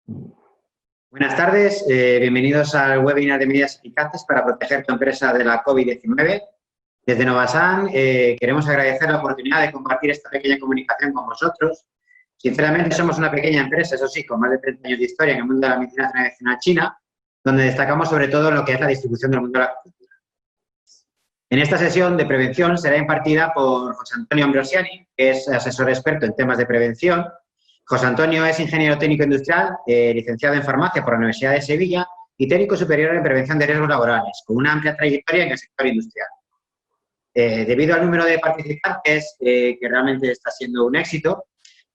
Buenas tardes, bienvenidos al webinar de medidas eficaces para proteger tu empresa de la COVID-19. Desde Novasan queremos agradecer la oportunidad de compartir esta pequeña comunicación con vosotros. Sinceramente, somos una pequeña empresa, eso sí, con más de 30 años de historia en el mundo de la medicina tradicional china, donde destacamos sobre todo lo que es la distribución del mundo de la cultura. En esta sesión de prevención será impartida por José Antonio Ambrosiani, que es asesor experto en temas de prevención. José Antonio es ingeniero técnico industrial, licenciado en farmacia por la Universidad de Sevilla y técnico superior en prevención de riesgos laborales, con una amplia trayectoria en el sector industrial. Debido al número de participantes, que realmente está siendo un éxito,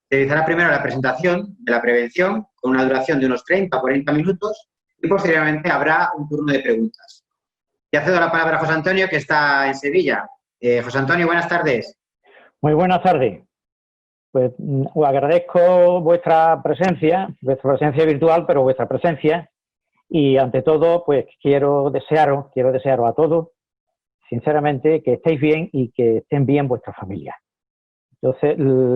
se realizará primero la presentación de la prevención, con una duración de unos 30 o 40 minutos, y posteriormente habrá un turno de preguntas. Ya cedo la palabra a José Antonio, que está en Sevilla. José Antonio, buenas tardes. Muy buenas tardes. Pues os agradezco vuestra presencia virtual, pero vuestra presencia. Y ante todo, pues quiero desearos a todos, sinceramente, que estéis bien y que estén bien vuestras familias. Entonces,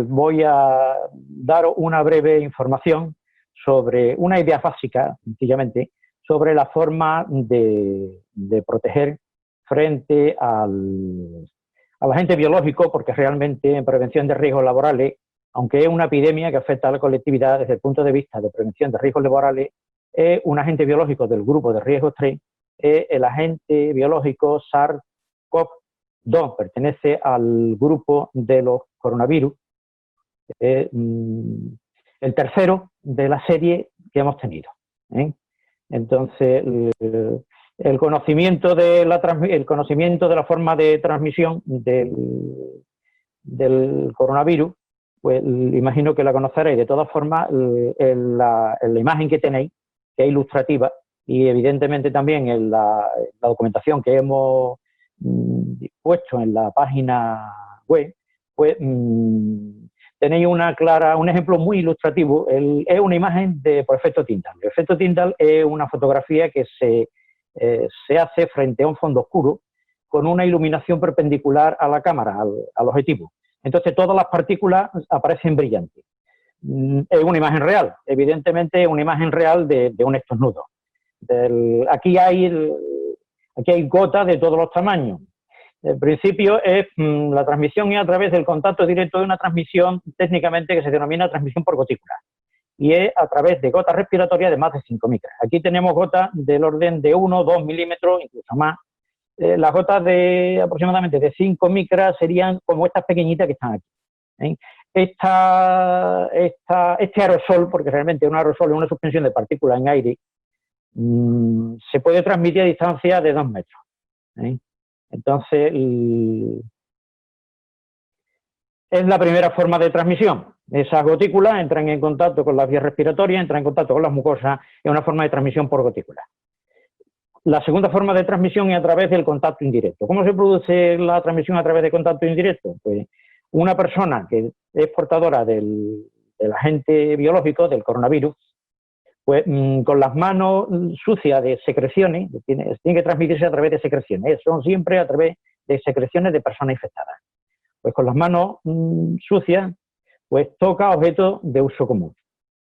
voy a dar una breve información sobre una idea básica, sencillamente, sobre la forma de proteger frente al agente biológico, porque realmente en prevención de riesgos laborales, aunque es una epidemia que afecta a la colectividad desde el punto de vista de prevención de riesgos laborales, es un agente biológico del grupo de riesgo 3, es el agente biológico SARS-CoV-2, pertenece al grupo de los coronavirus, el tercero de la serie que hemos tenido. Entonces, el conocimiento de la forma de transmisión del coronavirus, pues imagino que la conoceréis. De todas formas, en la imagen que tenéis, que es ilustrativa, y evidentemente también en la documentación que hemos puesto en la página web, pues tenéis un ejemplo muy ilustrativo. Es una imagen por efecto Tyndall. El efecto Tyndall es una fotografía que se hace frente a un fondo oscuro con una iluminación perpendicular a la cámara, al objetivo. Entonces todas las partículas aparecen brillantes. Es una imagen real, evidentemente es una imagen real de un estornudo. Aquí hay gotas de todos los tamaños. El principio es la transmisión y a través del contacto directo de una transmisión técnicamente que se denomina transmisión por gotícula. Y es a través de gotas respiratorias de más de 5 micras. Aquí tenemos gotas del orden de 1 o 2 milímetros, incluso más. Las gotas de aproximadamente de 5 micras serían como estas pequeñitas que están aquí. Este aerosol, porque realmente un aerosol es una suspensión de partículas en aire, se puede transmitir a distancia de 2 metros. Entonces, es la primera forma de transmisión. Esas gotículas entran en contacto con las vías respiratorias, entran en contacto con las mucosas, es una forma de transmisión por gotículas. La segunda forma de transmisión es a través del contacto indirecto. ¿Cómo se produce la transmisión a través de contacto indirecto? Pues una persona que es portadora del agente biológico, del coronavirus, pues con las manos sucias de secreciones, tiene que transmitirse a través de secreciones, son siempre a través de secreciones de personas infectadas. Pues con las manos sucias, pues toca objetos de uso común.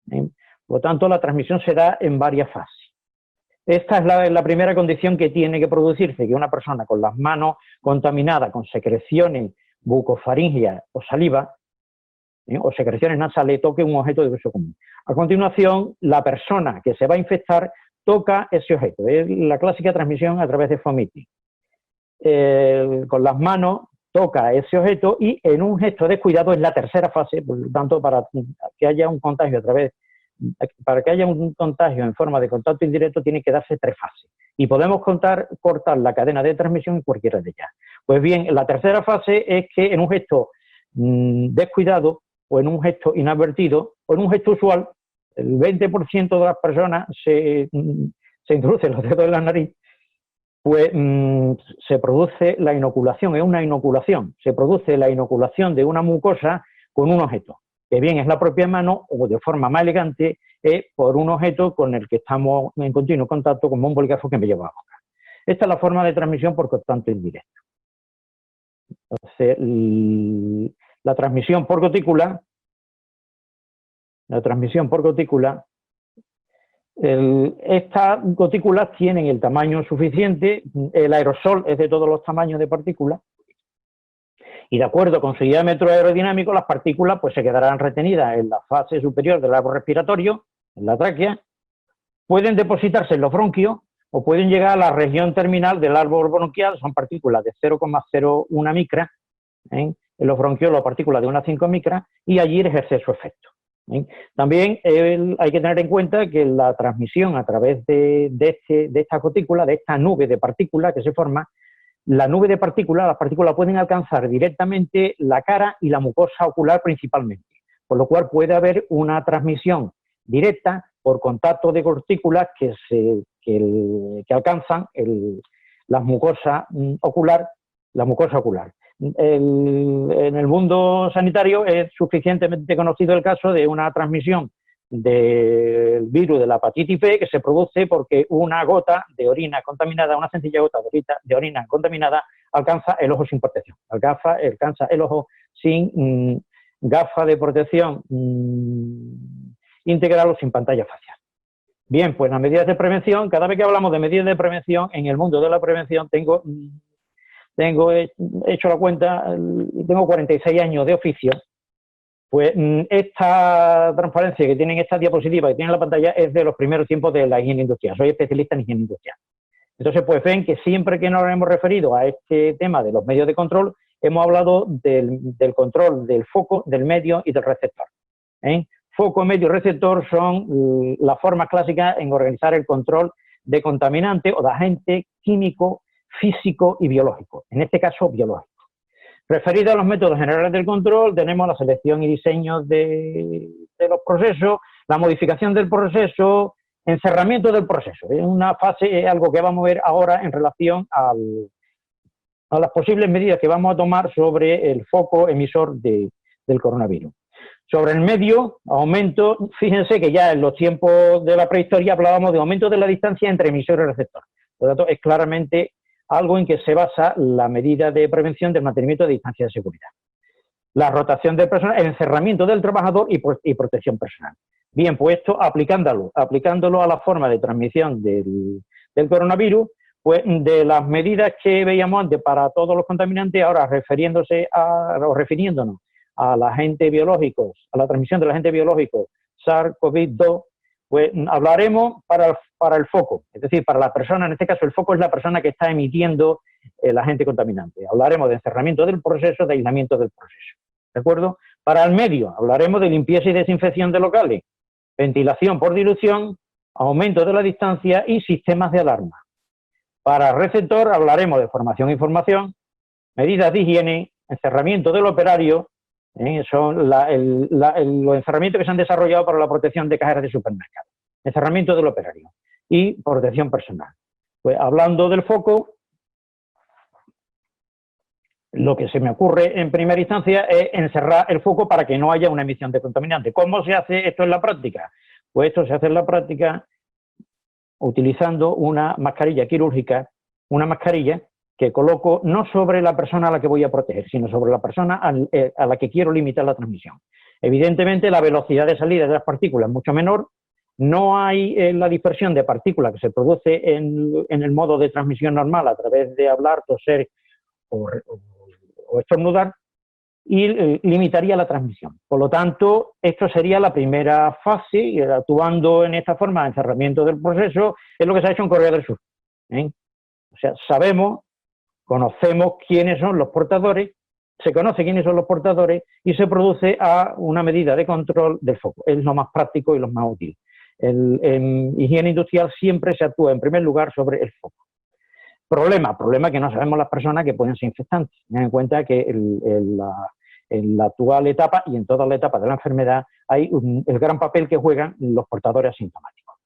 Por lo tanto, la transmisión se da en varias fases. Esta es la primera condición que tiene que producirse, que una persona con las manos contaminadas con secreciones bucofaringeas o saliva, o secreciones nasales, toque un objeto de uso común. A continuación, la persona que se va a infectar toca ese objeto. Es la clásica transmisión a través de fomiting. Con las manos toca ese objeto y en un gesto de cuidado es la tercera fase, por lo tanto, para que haya un contagio en forma de contacto indirecto tiene que darse 3 fases. Y podemos cortar la cadena de transmisión en cualquiera de ellas. Pues bien, la tercera fase es que en un gesto descuidado, o en un gesto inadvertido, o en un gesto usual, el 20% de las personas se introducen los dedos en la nariz, pues se produce la inoculación, es una inoculación, se produce la inoculación de una mucosa con un objeto, que bien es la propia mano o de forma más elegante es por un objeto con el que estamos en continuo contacto, como un bolígrafo que me lleva a la boca. Esta es la forma de transmisión por contacto indirecto. Entonces, la transmisión por gotícula Estas gotículas tienen el tamaño suficiente, el aerosol es de todos los tamaños de partículas, y de acuerdo con su diámetro aerodinámico, las partículas pues, se quedarán retenidas en la fase superior del árbol respiratorio, en la tráquea, pueden depositarse en los bronquios o pueden llegar a la región terminal del árbol bronquial, son partículas de 0,01 micra, en los bronquiolos partículas de 1 a 5 micras, y allí ejerce su efecto. También hay que tener en cuenta que la transmisión a través de esta gotícula, de esta nube de partículas que se forma, la nube de partículas, las partículas pueden alcanzar directamente la cara y la mucosa ocular principalmente, por lo cual puede haber una transmisión directa por contacto de gotículas que alcanzan la mucosa ocular. En el mundo sanitario es suficientemente conocido el caso de una transmisión del virus de la hepatitis B que se produce porque una gota de orina contaminada, una sencilla gota de orina contaminada, alcanza el ojo sin protección, alcanza el ojo sin gafa de protección integral o sin pantalla facial. Bien, pues las medidas de prevención, cada vez que hablamos de medidas de prevención, en el mundo de la prevención tengo hecho la cuenta, tengo 46 años de oficio, pues esta transparencia que tienen estas diapositivas que tienen en la pantalla es de los primeros tiempos de la higiene industrial, soy especialista en higiene industrial. Entonces, pues ven que siempre que nos hemos referido a este tema de los medios de control, hemos hablado del control del foco, del medio y del receptor. Foco, medio y receptor son las formas clásicas en organizar el control de contaminantes o de agente químico, físico y biológico, en este caso biológico. Referido a los métodos generales del control, tenemos la selección y diseño de los procesos, la modificación del proceso, encerramiento del proceso. Es una fase, es algo que vamos a ver ahora en relación a las posibles medidas que vamos a tomar sobre el foco emisor del coronavirus. Sobre el medio, aumento, fíjense que ya en los tiempos de la prehistoria hablábamos de aumento de la distancia entre emisor y receptor. Por lo tanto, es claramente algo en que se basa la medida de prevención del mantenimiento de distancia de seguridad. La rotación del personal, el encerramiento del trabajador y protección personal. Bien, pues esto aplicándolo a la forma de transmisión del coronavirus, pues de las medidas que veíamos antes para todos los contaminantes, ahora refiriéndonos a los agentes biológicos, a la transmisión del agente biológico SARS-CoV-2, pues hablaremos para el foco, es decir, para la persona, en este caso el foco es la persona que está emitiendo el agente contaminante. Hablaremos de encerramiento del proceso, de aislamiento del proceso, ¿de acuerdo? Para el medio, hablaremos de limpieza y desinfección de locales, ventilación por dilución, aumento de la distancia y sistemas de alarma. Para el receptor hablaremos de formación e información, medidas de higiene, encerramiento del operario, son los encerramientos que se han desarrollado para la protección de cajeras de supermercados, encerramiento del operario y protección personal. Pues hablando del foco, lo que se me ocurre en primera instancia es encerrar el foco para que no haya una emisión de contaminante. ¿Cómo se hace esto en la práctica? Pues esto se hace en la práctica utilizando una mascarilla quirúrgica, una mascarilla que coloco no sobre la persona a la que voy a proteger, sino sobre la persona a la que quiero limitar la transmisión. Evidentemente, la velocidad de salida de las partículas es mucho menor, no hay la dispersión de partículas que se produce en el modo de transmisión normal a través de hablar, toser o estornudar, y limitaría la transmisión. Por lo tanto, esto sería la primera fase, y actuando en esta forma de encerramiento del proceso, es lo que se ha hecho en Corea del Sur. O sea, conocemos quiénes son los portadores, se conoce quiénes son los portadores y se produce a una medida de control del foco. Es lo más práctico y lo más útil. En higiene industrial siempre se actúa en primer lugar sobre el foco. Problema que no sabemos las personas que pueden ser infectantes. Ten en cuenta que en la actual etapa y en todas las etapas de la enfermedad hay el gran papel que juegan los portadores asintomáticos.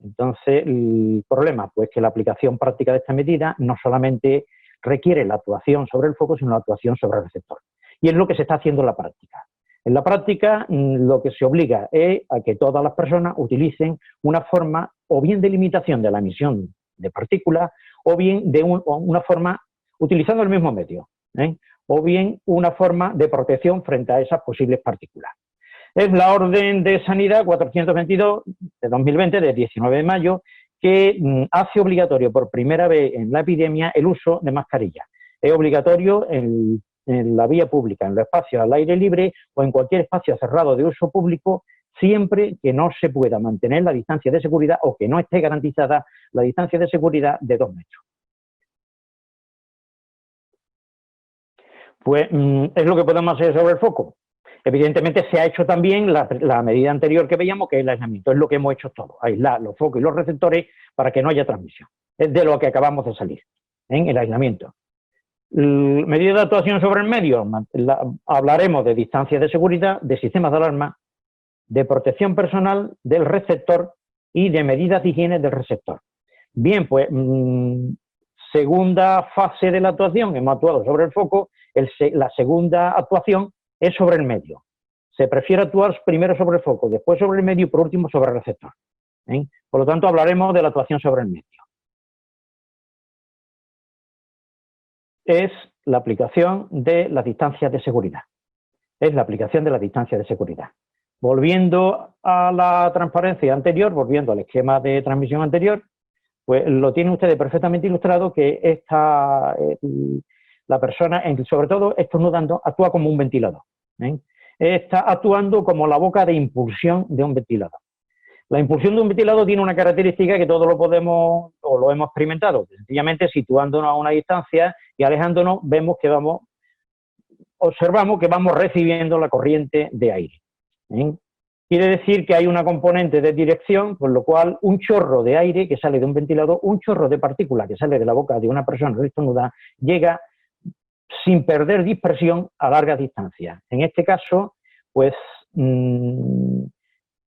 Entonces, el problema, pues que la aplicación práctica de esta medida no solamente requiere la actuación sobre el foco, sino la actuación sobre el receptor. Y es lo que se está haciendo en la práctica. En la práctica, lo que se obliga es a que todas las personas utilicen una forma o bien de limitación de la emisión de partículas, o bien de una forma utilizando el mismo medio, o bien una forma de protección frente a esas posibles partículas. Es la Orden de Sanidad 422 de 2020, del 19 de mayo, que hace obligatorio por primera vez en la epidemia el uso de mascarillas. Es obligatorio en la vía pública, en los espacios al aire libre o en cualquier espacio cerrado de uso público, siempre que no se pueda mantener la distancia de seguridad o que no esté garantizada la distancia de seguridad de 2 metros. Pues es lo que podemos hacer sobre el foco. Evidentemente se ha hecho también la medida anterior que veíamos, que es el aislamiento. Es lo que hemos hecho todos, aislar los focos y los receptores para que no haya transmisión. Es de lo que acabamos de salir, en el aislamiento. Medidas de actuación sobre el medio, hablaremos de distancias de seguridad, de sistemas de alarma, de protección personal del receptor y de medidas de higiene del receptor. Bien, pues segunda fase de la actuación, hemos actuado sobre el foco, la segunda actuación es sobre el medio. Se prefiere actuar primero sobre el foco, después sobre el medio y por último sobre el receptor. Por lo tanto, hablaremos de la actuación sobre el medio. Es la aplicación de las distancias de seguridad. Es la aplicación de las distancias de seguridad. Volviendo a la transparencia anterior, volviendo al esquema de transmisión anterior, pues lo tienen ustedes perfectamente ilustrado que la persona, sobre todo estornudando, actúa como un ventilador. Está actuando como la boca de impulsión de un ventilador. La impulsión de un ventilador tiene una característica que todos lo podemos o lo hemos experimentado. Sencillamente situándonos a una distancia y alejándonos, observamos que vamos recibiendo la corriente de aire. Quiere decir que hay una componente de dirección, con lo cual un chorro de aire que sale de un ventilador, un chorro de partículas que sale de la boca de una persona estornudada, llega sin perder dispersión a largas distancias. En este caso, pues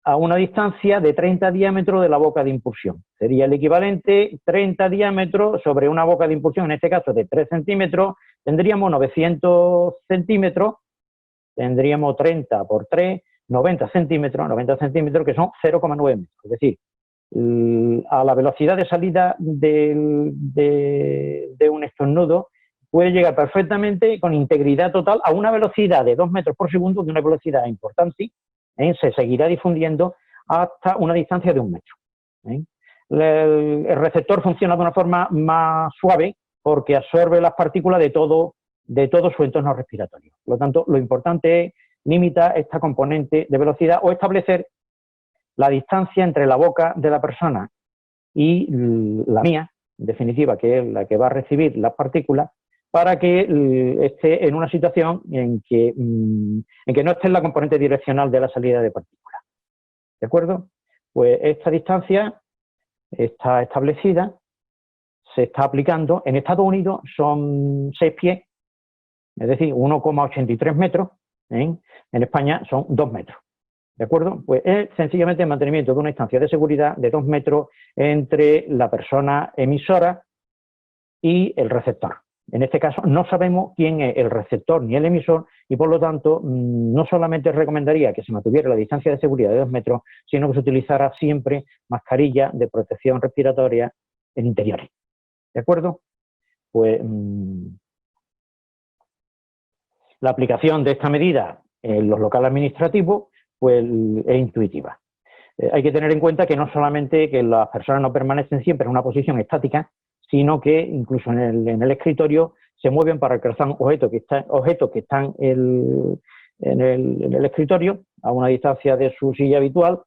a una distancia de 30 diámetros de la boca de impulsión. Sería el equivalente 30 diámetros sobre una boca de impulsión, en este caso de 3 centímetros, tendríamos 900 centímetros, tendríamos 30 por 3, 90 centímetros que son 0,9 metros. Es decir, a la velocidad de salida de un estornudo puede llegar perfectamente con integridad total a una velocidad de 2 metros por segundo, que es una velocidad importante, se seguirá difundiendo hasta una distancia de 1 metro. El receptor funciona de una forma más suave porque absorbe las partículas de todo su entorno respiratorio. Por lo tanto, lo importante es limitar esta componente de velocidad o establecer la distancia entre la boca de la persona y la mía, en definitiva, que es la que va a recibir las partículas, para que esté en una situación en que no esté en la componente direccional de la salida de partículas. ¿De acuerdo? Pues esta distancia está establecida, se está aplicando. En Estados Unidos son 6 pies, es decir, 1,83 metros. En España son 2 metros. ¿De acuerdo? Pues es sencillamente el mantenimiento de una distancia de seguridad de 2 metros entre la persona emisora y el receptor. En este caso no sabemos quién es el receptor ni el emisor y por lo tanto no solamente recomendaría que se mantuviera la distancia de seguridad de 2 metros, sino que se utilizara siempre mascarilla de protección respiratoria en interiores. ¿De acuerdo? Pues la aplicación de esta medida en los locales administrativos pues, es intuitiva. Hay que tener en cuenta que no solamente que las personas no permanecen siempre en una posición estática, sino que incluso en el escritorio se mueven para alcanzar objetos que están en el escritorio a una distancia de su silla habitual,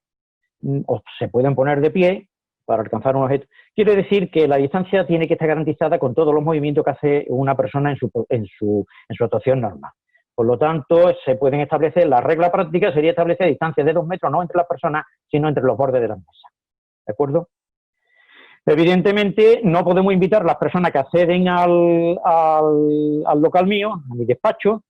o se pueden poner de pie para alcanzar un objeto. Quiere decir que la distancia tiene que estar garantizada con todos los movimientos que hace una persona en su actuación normal. Por lo tanto, se pueden establecer, la regla práctica sería establecer distancias de 2 metros, no entre las personas, sino entre los bordes de las mesas. ¿De acuerdo? Evidentemente, no podemos invitar a las personas que acceden al local mío, a mi despacho,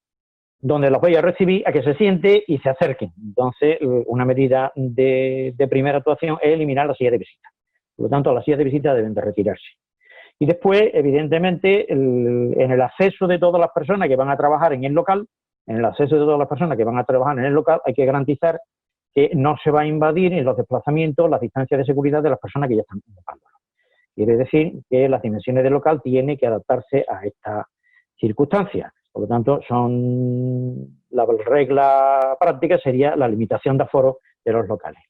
donde los voy a recibir, a que se siente y se acerquen. Entonces, una medida de primera actuación es eliminar la silla de visita. Por lo tanto, las sillas de visita deben de retirarse. Y después, evidentemente, en el acceso de todas las personas que van a trabajar en el local, hay que garantizar que no se va a invadir en los desplazamientos las distancias de seguridad de las personas que ya están ocupándolo. Quiere decir que las dimensiones del local tienen que adaptarse a esta circunstancia. Por lo tanto, la regla práctica sería la limitación de aforo de los locales.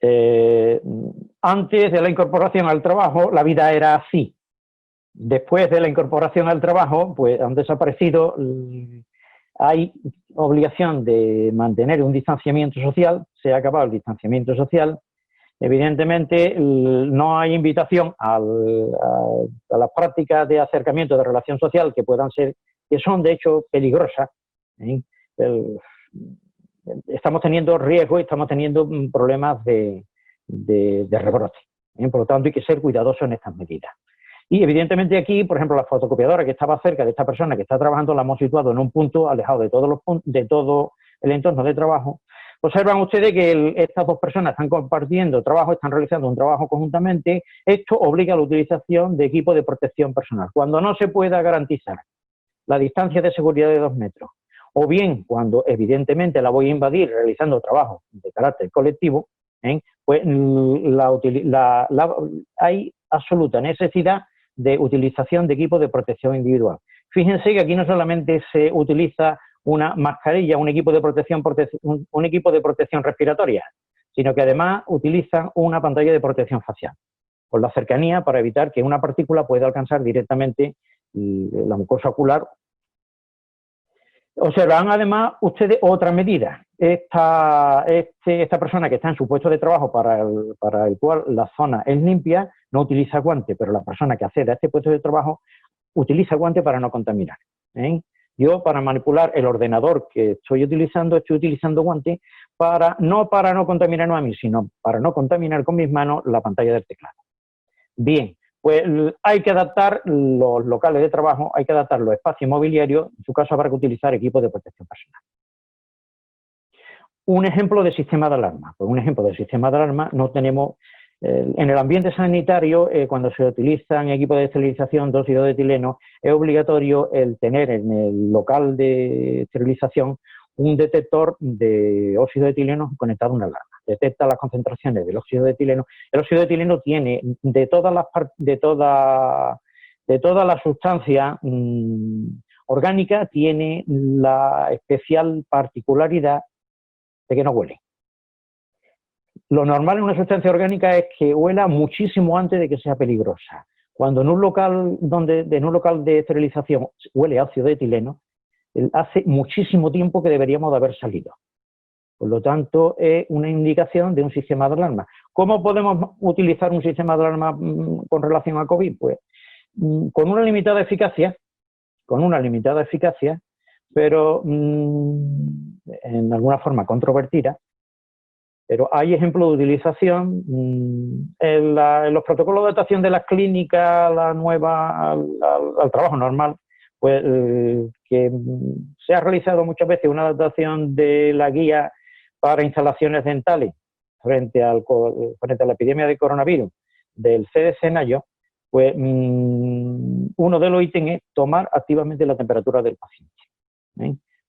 Antes de la incorporación al trabajo, la vida era así. Después de la incorporación al trabajo, pues han desaparecido. Hay obligación de mantener un distanciamiento social, se ha acabado el distanciamiento social. Evidentemente, no hay invitación a las prácticas de acercamiento de relación social que puedan ser, que son de hecho peligrosas. Estamos teniendo riesgo y estamos teniendo problemas de rebrote. Por lo tanto, hay que ser cuidadosos en estas medidas. Y evidentemente aquí, por ejemplo, la fotocopiadora que estaba cerca de esta persona que está trabajando, la hemos situado en un punto alejado de todo el entorno de trabajo. Observan ustedes que estas dos personas están compartiendo trabajo, están realizando un trabajo conjuntamente. Esto obliga a la utilización de equipo de protección personal. Cuando no se pueda garantizar la distancia de seguridad de 2 metros, o bien cuando evidentemente la voy a invadir realizando trabajo de carácter colectivo, pues hay absoluta necesidad de utilización de equipo de protección individual. Fíjense que aquí no solamente se utiliza una mascarilla, un equipo de protección respiratoria, sino que además utilizan una pantalla de protección facial, con la cercanía para evitar que una partícula pueda alcanzar directamente la mucosa ocular. Observan además ustedes otra medida. Esta persona que está en su puesto de trabajo para el cual la zona es limpia, no utiliza guante, pero la persona que accede a este puesto de trabajo utiliza guante para no contaminar. Yo, para manipular el ordenador que estoy utilizando guante no para no contaminarme a mí, sino para no contaminar con mis manos la pantalla del teclado. Bien, pues hay que adaptar los locales de trabajo, hay que adaptar los espacios mobiliarios, en su caso habrá que utilizar equipos de protección personal. Un ejemplo de sistema de alarma. Pues un ejemplo de sistema de alarma no tenemos. En el ambiente sanitario, cuando se utilizan equipos de esterilización de óxido de etileno, es obligatorio el tener en el local de esterilización un detector de óxido de etileno conectado a una alarma. Detecta las concentraciones del óxido de etileno. El óxido de etileno tiene de toda la sustancia orgánica, tiene la especial particularidad de que no huele. Lo normal en una sustancia orgánica es que huela muchísimo antes de que sea peligrosa. Cuando en un local de esterilización huele a óxido de etileno, hace muchísimo tiempo que deberíamos de haber salido. Por lo tanto, es una indicación de un sistema de alarma. ¿Cómo podemos utilizar un sistema de alarma con relación a COVID? Pues con una limitada eficacia, pero en alguna forma controvertida. Pero hay ejemplos de utilización en los protocolos de adaptación de las clínicas al trabajo normal, pues que se ha realizado muchas veces una adaptación de la guía para instalaciones dentales frente a la epidemia de coronavirus del CDC Nayo, pues uno de los ítems es tomar activamente la temperatura del paciente.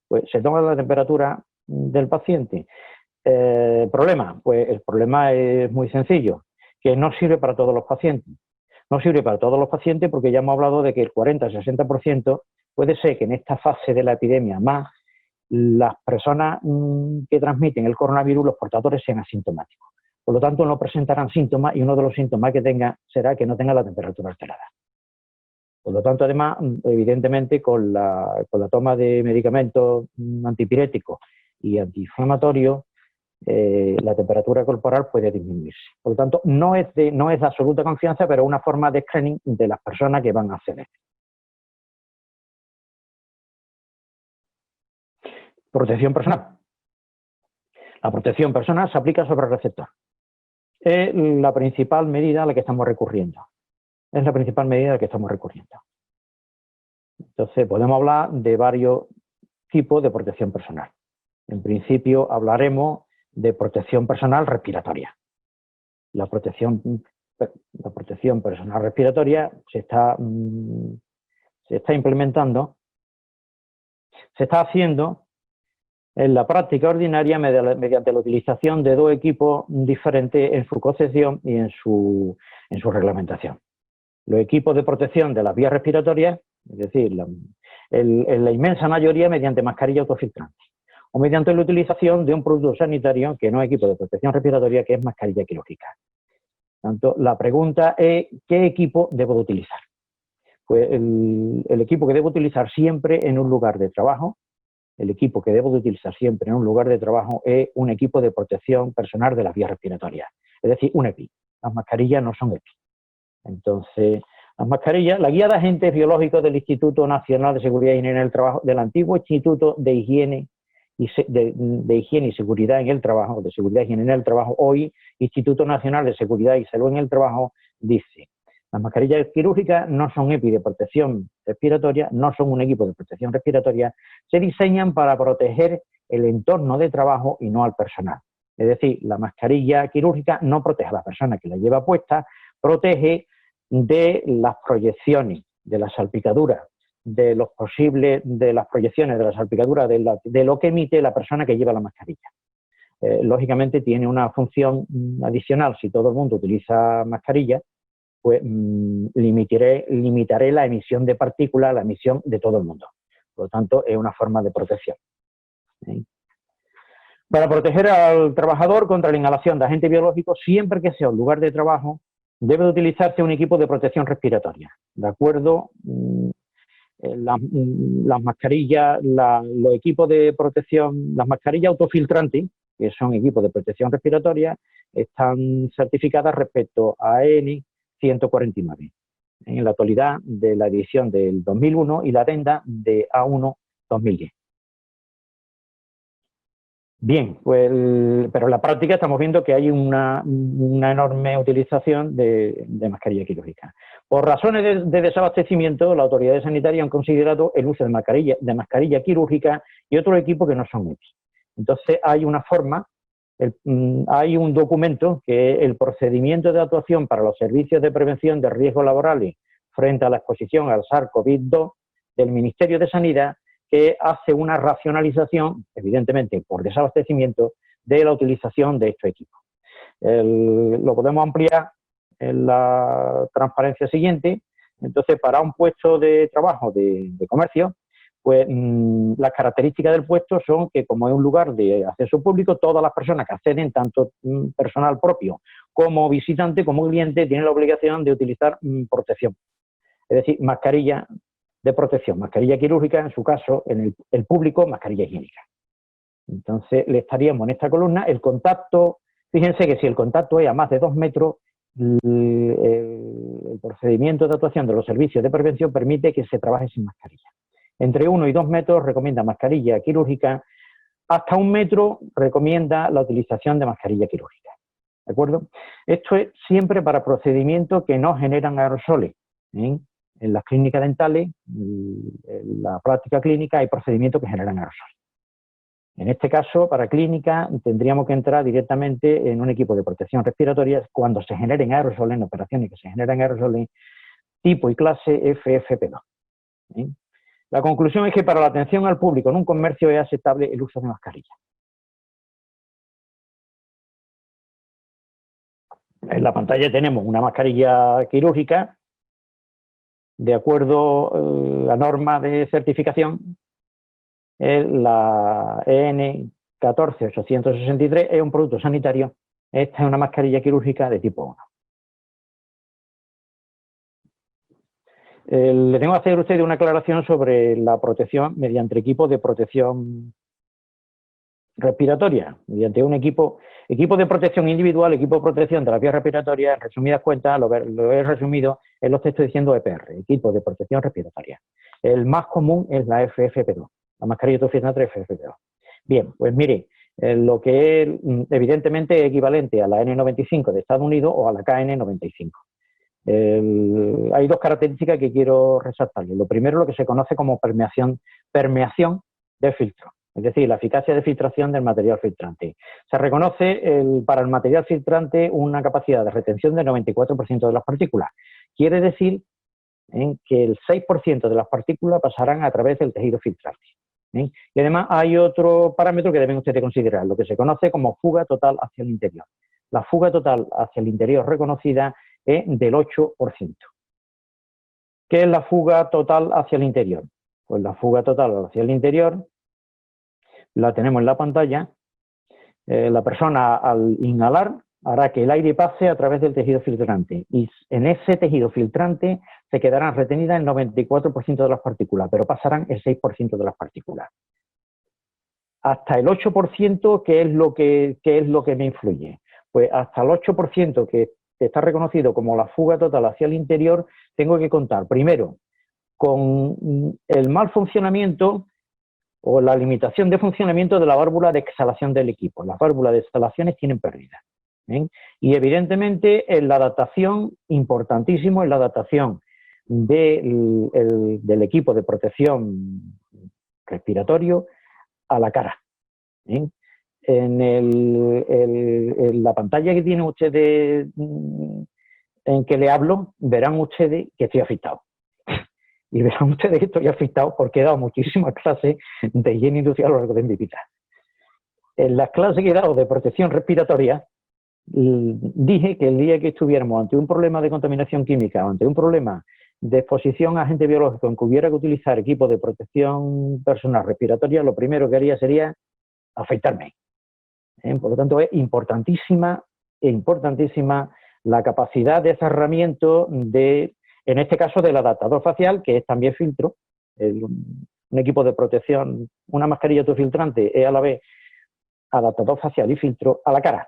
Pues se toma la temperatura del paciente. Problema, pues el problema es muy sencillo, que no sirve para todos los pacientes. No sirve para todos los pacientes porque ya hemos hablado de que el 40-60% puede ser que en esta fase de la epidemia más las personas que transmiten el coronavirus, los portadores, sean asintomáticos. Por lo tanto, no presentarán síntomas y uno de los síntomas que tenga será que no tenga la temperatura alterada. Por lo tanto, además, evidentemente, con la toma de medicamentos antipiréticos y antiinflamatorios, la temperatura corporal puede disminuirse. Por lo tanto, no es de absoluta confianza, pero es una forma de screening de las personas que van a acceder. Protección personal. La protección personal se aplica sobre el receptor. Es la principal medida a la que estamos recurriendo. Entonces, podemos hablar de varios tipos de protección personal. En principio, hablaremos de protección personal respiratoria. La protección personal respiratoria se está implementando, se está haciendo en la práctica ordinaria mediante la utilización de dos equipos diferentes en su concepción y en su reglamentación. Los equipos de protección de las vías respiratorias, es decir, en la inmensa mayoría mediante mascarilla autofiltrante. o mediante la utilización de un producto sanitario que no es equipo de protección respiratoria, que es mascarilla quirúrgica. Tanto, la pregunta es, ¿qué equipo debo de utilizar? Pues el equipo que debo utilizar siempre en un lugar de trabajo, el equipo que debo de utilizar siempre en un lugar de trabajo es un equipo de protección personal de las vías respiratorias, es decir, un EPI. Las mascarillas no son EPI. Entonces, las mascarillas, la guía de agentes biológicos del Instituto Nacional de Seguridad y Higiene en el Trabajo, del antiguo Instituto de Higiene y Seguridad en el Trabajo, de Seguridad y Higiene en el Trabajo, hoy Instituto Nacional de Seguridad y Salud en el Trabajo, dice: las mascarillas quirúrgicas no son EPI de protección respiratoria, no son un equipo de protección respiratoria, se diseñan para proteger el entorno de trabajo y no al personal. Es decir, la mascarilla quirúrgica no protege a la persona que la lleva puesta, protege de las proyecciones, de las salpicaduras, de las proyecciones, de las salpicaduras, de lo que emite la persona que lleva la mascarilla. Lógicamente tiene una función adicional. Si todo el mundo utiliza mascarilla, pues limitaré la emisión de partículas, la emisión de todo el mundo. Por lo tanto, es una forma de protección. Para proteger al trabajador contra la inhalación de agentes biológicos, siempre que sea un lugar de trabajo, debe de utilizarse un equipo de protección respiratoria. ¿De acuerdo? Las mascarillas, los equipos de protección, las mascarillas autofiltrantes, que son equipos de protección respiratoria, están certificadas respecto a EN 149, en la actualidad de la edición del 2001 y la adenda de A1 2010. Bien, pues, pero en la práctica estamos viendo que hay una enorme utilización de mascarilla quirúrgica. Por razones de desabastecimiento, las autoridades sanitarias han considerado el uso de mascarilla quirúrgica y otros equipos que no son EPI. Entonces hay una forma, hay un documento que es el procedimiento de actuación para los servicios de prevención de riesgos laborales frente a la exposición al SARS-CoV-2 del Ministerio de Sanidad, que hace una racionalización, evidentemente por desabastecimiento, de la utilización de estos equipos. Lo podemos ampliar en la transparencia siguiente. Entonces, para un puesto de trabajo de comercio, pues las características del puesto son que, como es un lugar de acceso público, todas las personas que acceden, tanto personal propio como visitante, como cliente, tienen la obligación de utilizar protección. Es decir, mascarilla de protección, mascarilla quirúrgica, en su caso, en el público, mascarilla higiénica. Entonces, le estaríamos en esta columna el contacto. Fíjense que si el contacto es a más de 2 metros, el procedimiento de actuación de los servicios de prevención permite que se trabaje sin mascarilla. Entre 1 y 2 metros recomienda mascarilla quirúrgica, hasta 1 metro recomienda la utilización de mascarilla quirúrgica. ¿De acuerdo? Esto es siempre para procedimientos que no generan aerosoles. En las clínicas dentales, en la práctica clínica, hay procedimientos que generan aerosoles. En este caso, para clínica, tendríamos que entrar directamente en un equipo de protección respiratoria cuando se generen aerosoles, en operaciones que se generan aerosoles, tipo y clase FFP2. La conclusión es que para la atención al público en un comercio es aceptable el uso de mascarilla. En la pantalla tenemos una mascarilla quirúrgica, de acuerdo a la norma de certificación, la EN 14863 es un producto sanitario. Esta es una mascarilla quirúrgica de tipo 1. Le tengo que hacer a usted una aclaración sobre la protección mediante equipos de protección respiratoria, mediante un equipo de protección individual, equipo de protección de la vía respiratoria. En resumidas cuentas, lo he resumido en los textos diciendo EPR, equipo de protección respiratoria. El más común es la FFP2, la mascarilla autofiltrante FFP2. Bien, pues mire, lo que es evidentemente equivalente a la N95 de Estados Unidos o a la KN95. Hay dos características que quiero resaltarle. Lo primero, lo que se conoce como permeación de filtro, es decir, la eficacia de filtración del material filtrante. Se reconoce para el material filtrante una capacidad de retención del 94% de las partículas. Quiere decir que el 6% de las partículas pasarán a través del tejido filtrante. Y además hay otro parámetro que deben ustedes considerar, lo que se conoce como fuga total hacia el interior. La fuga total hacia el interior reconocida es del 8%. ¿Qué es la fuga total hacia el interior? Pues la fuga total hacia el interior la tenemos en la pantalla. La persona al inhalar hará que el aire pase a través del tejido filtrante y en ese tejido filtrante se quedarán retenidas el 94% de las partículas, pero pasarán el 6% de las partículas. Hasta el 8%, ¿qué es lo que me influye? Pues hasta el 8% que está reconocido como la fuga total hacia el interior, tengo que contar primero con el mal funcionamiento o la limitación de funcionamiento de la válvula de exhalación del equipo. Las válvulas de exhalaciones tienen pérdida. Y evidentemente en la adaptación, importantísimo, en la adaptación del equipo de protección respiratorio a la cara. En la pantalla que tienen ustedes en que le hablo, verán ustedes que estoy afectado. Y verán ustedes que estoy afectado porque he dado muchísimas clases de higiene industrial a lo largo de mi vida. En las clases que he dado de protección respiratoria, dije que el día que estuviéramos ante un problema de contaminación química o ante un problema de exposición a agente biológico en que hubiera que utilizar equipos de protección personal respiratoria, lo primero que haría sería afeitarme. Por lo tanto, es importantísima la capacidad de cerramiento de, en este caso, del adaptador facial, que es también filtro, un equipo de protección, una mascarilla autofiltrante es a la vez adaptador facial y filtro a la cara.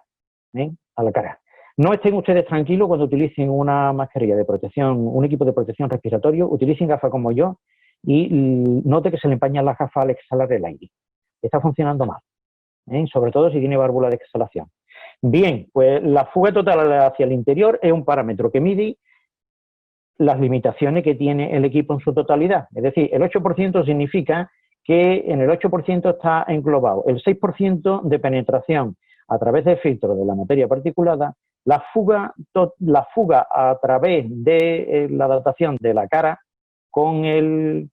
A la cara. No estén ustedes tranquilos cuando utilicen una mascarilla de protección, un equipo de protección respiratorio, utilicen gafas como yo y note que se le empañan las gafas al exhalar el aire. Está funcionando mal, sobre todo si tiene válvula de exhalación. Bien, pues la fuga total hacia el interior es un parámetro que mide las limitaciones que tiene el equipo en su totalidad. Es decir, el 8% significa que en el 8% está englobado el 6% de penetración a través del filtro de la materia particulada, la fuga a través de la adaptación de la cara con el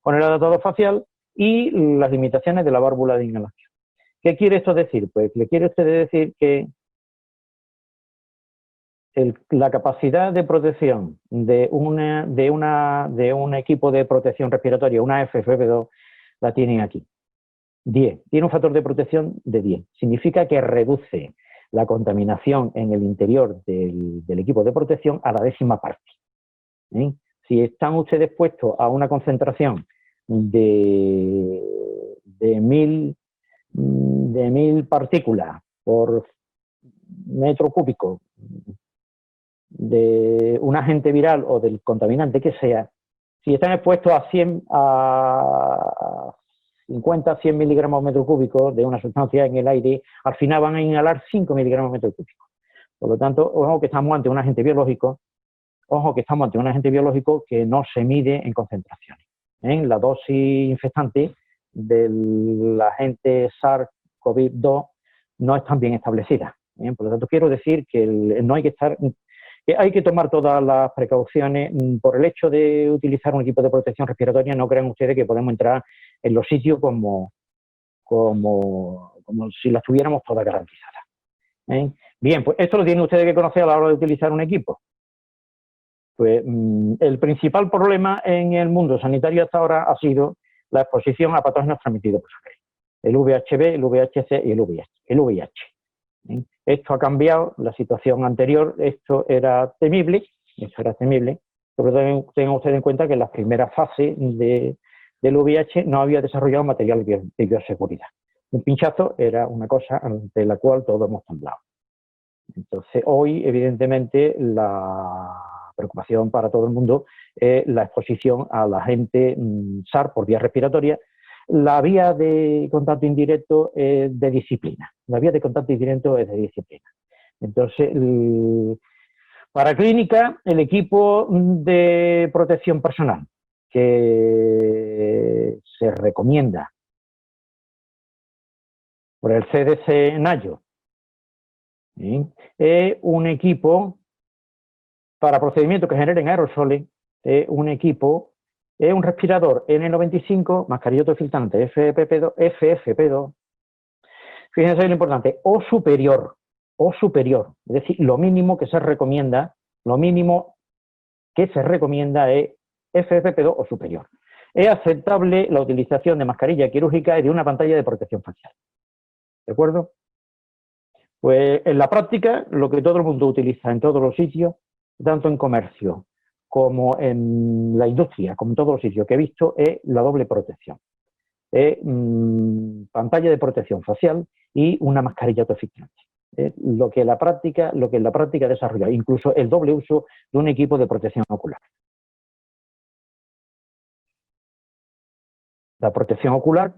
adaptador facial y las limitaciones de la válvula de inhalación. ¿Qué quiere esto decir? Pues le quiere usted decir que la capacidad de protección de un equipo de protección respiratoria, una FFP2, la tienen aquí. 10. Tiene un factor de protección de 10. Significa que reduce la contaminación en el interior del equipo de protección a la 10ª parte. Si están ustedes expuestos a una concentración de 1000 partículas por metro cúbico de un agente viral o del contaminante que sea, si están expuestos a 50, 100 miligramos metro cúbico de una sustancia en el aire, al final van a inhalar 5 miligramos metro cúbico. Por lo tanto, ojo que estamos ante un agente biológico, que no se mide en concentraciones. La dosis infectante del agente SARS-CoV-2 no es tan bien establecida. Por lo tanto, quiero decir que no hay que estar... Hay que tomar todas las precauciones. Por el hecho de utilizar un equipo de protección respiratoria, no crean ustedes que podemos entrar en los sitios como si las tuviéramos todas garantizadas. Bien, pues esto lo tienen ustedes que conocer a la hora de utilizar un equipo. Pues el principal problema en el mundo sanitario hasta ahora ha sido la exposición a patógenos transmitidos por sangre. El VHB, el VHC y el VIH. Esto ha cambiado la situación anterior, esto era temible, sobre todo tengan ustedes en cuenta que en las primeras fases del VIH no había desarrollado material de bioseguridad. Un pinchazo era una cosa ante la cual todos hemos temblado. Entonces, hoy, evidentemente, la preocupación para todo el mundo es la exposición al agente SARS por vía respiratoria. La vía de contacto indirecto es de disciplina. Entonces, para clínica, el equipo de protección personal que se recomienda por el CDC NAYO es un equipo para procedimientos que generen aerosoles, es un respirador N95, mascarilla autofiltrante FFP2, fíjense lo importante, o superior, es decir, lo mínimo que se recomienda es FFP2 o superior. es aceptable la utilización de mascarilla quirúrgica y de una pantalla de protección facial. ¿De acuerdo? Pues en la práctica, lo que todo el mundo utiliza en todos los sitios, tanto en comercio como en la industria, como en todos los sitios que he visto, es la doble protección. Es pantalla de protección facial y una mascarilla autofiltrante. Lo que en la práctica desarrolla, incluso el doble uso de un equipo de protección ocular. La protección ocular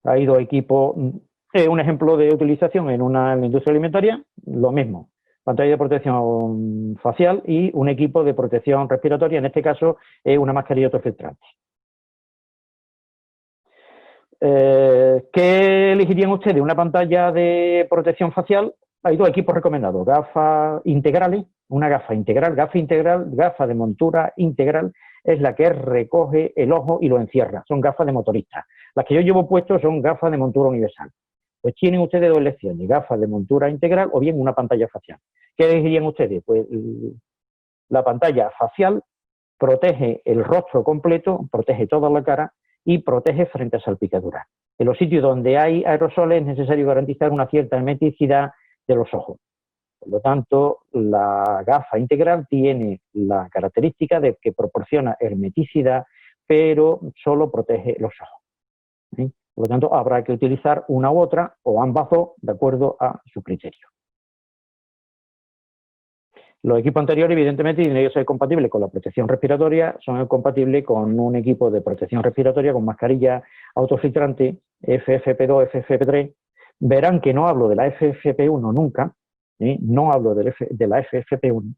ha ido a equipo, un ejemplo de utilización en la industria alimentaria, lo mismo, pantalla de protección facial y un equipo de protección respiratoria, en este caso es una mascarilla autofiltrante. ¿Qué elegirían ustedes? Una pantalla de protección facial. Hay dos equipos recomendados, gafas integrales, una gafa integral, gafa de montura integral, es la que recoge el ojo y lo encierra, son gafas de motorista. Las que yo llevo puestos son gafas de montura universal. Pues tienen ustedes dos elecciones, gafas de montura integral o bien una pantalla facial. ¿Qué elegirían ustedes? Pues la pantalla facial protege el rostro completo, protege toda la cara y protege frente a salpicaduras. En los sitios donde hay aerosoles es necesario garantizar una cierta hermeticidad de los ojos. Por lo tanto, la gafa integral tiene la característica de que proporciona hermeticidad, pero solo protege los ojos. Por lo tanto, habrá que utilizar una u otra o ambas dos de acuerdo a su criterio. Los equipos anteriores, evidentemente, tienen que ser compatibles con la protección respiratoria, son compatibles con un equipo de protección respiratoria con mascarilla autofiltrante FFP2, FFP3. Verán que no hablo de la FFP1 nunca, no hablo de la FFP1.